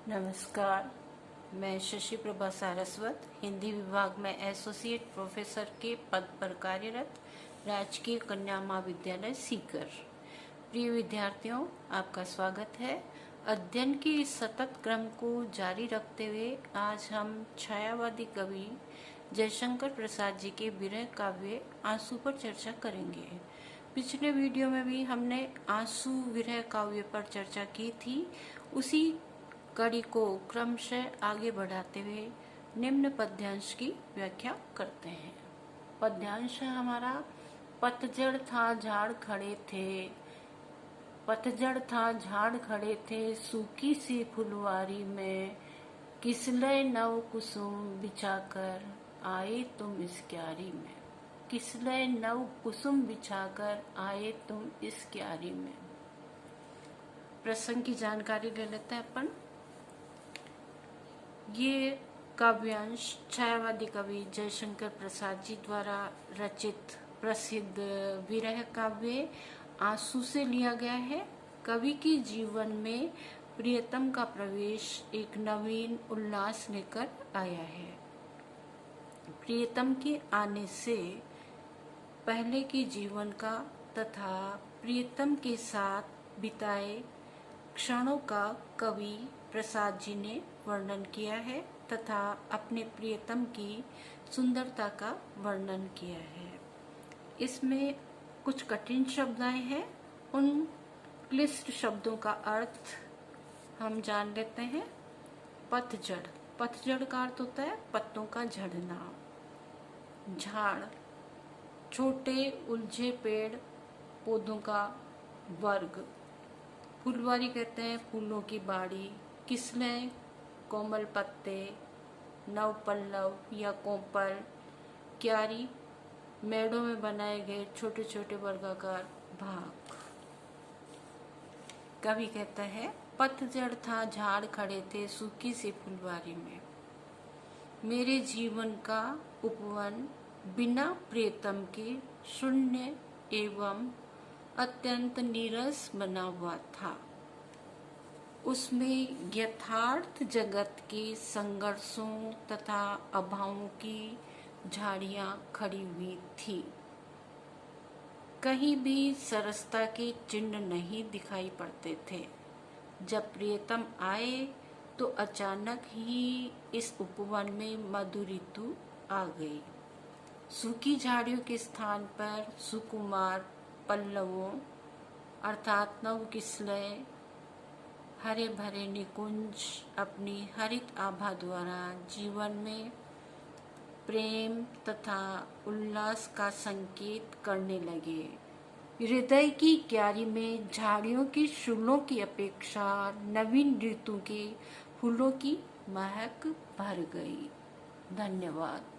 नमस्कार। मैं शशि प्रभा सारस्वत, हिंदी विभाग में एसोसिएट प्रोफेसर के पद पर कार्यरत राजकीय कन्या महाविद्यालय सीकर। प्रिय विद्यार्थियों, आपका स्वागत है। अध्ययन के इस सतत क्रम को जारी रखते हुए आज हम छायावादी कवि जयशंकर प्रसाद जी के विरह काव्य आंसू पर चर्चा करेंगे। पिछले वीडियो में भी हमने आंसू विरह काव्य पर चर्चा की थी। उसी कड़ी को क्रमशः आगे बढ़ाते हुए निम्न पद्यांश की व्याख्या करते हैं। पद्यांश है हमारा, पतझड़ था झाड़ खड़े थे, पतझड़ था झाड़ खड़े थे सूखी सी फुलवारी में, किसलय नव कुसुम बिछाकर आए तुम इस क्यारी में, किसलय नव कुसुम बिछाकर आए तुम इस क्यारी में। प्रसंग की जानकारी ले लेते हैं अपन। ये काव्यांश छायावादी कवि जयशंकर प्रसाद जी द्वारा रचित प्रसिद्ध विरह काव्य आंसू से लिया गया है। कवि के जीवन में प्रियतम का प्रवेश एक नवीन उल्लास लेकर आया है। प्रियतम के आने से पहले के जीवन का तथा प्रियतम के साथ बिताए क्षणों का कवि प्रसाद जी ने वर्णन किया है तथा अपने प्रियतम की सुंदरता का वर्णन किया है। इसमें कुछ कठिन शब्द आए हैं, उन क्लिष्ट शब्दों का अर्थ हम जान लेते हैं। पतझड़, पतझड़ का अर्थ होता है पत्तों का झड़ना। झाड़, छोटे उलझे पेड़ पौधों का वर्ग। फुलवारी कहते हैं फूलों की बाड़ी। किसलय, कोमल पत्ते। नव पल्लव या कोपल। क्यारी, मेड़ों में बनाए गए छोटे छोटे वर्गाकार भाग। कवि कहता है पतझड़ था झाड़ खड़े थे सूखी सी फुलवारी में, मेरे जीवन का उपवन बिना प्रियतम के शून्य एवं अत्यंत नीरस बना हुआ था। उसमें यथार्थ जगत के संघर्षों तथा अभावों की झाड़ियां खड़ी हुई थी। कहीं भी सरसता के चिन्ह नहीं दिखाई पड़ते थे। जब प्रियतम आए तो अचानक ही इस उपवन में मधुर ऋतु आ गई। सूखी झाड़ियों के स्थान पर सुकुमार पल्लवों अर्थात नव किसलय हरे भरे निकुंज अपनी हरित आभा द्वारा जीवन में प्रेम तथा उल्लास का संकेत करने लगे। हृदय की क्यारी में झाड़ियों के शूलों की अपेक्षा नवीन ऋतु के फूलों की महक भर गई। धन्यवाद।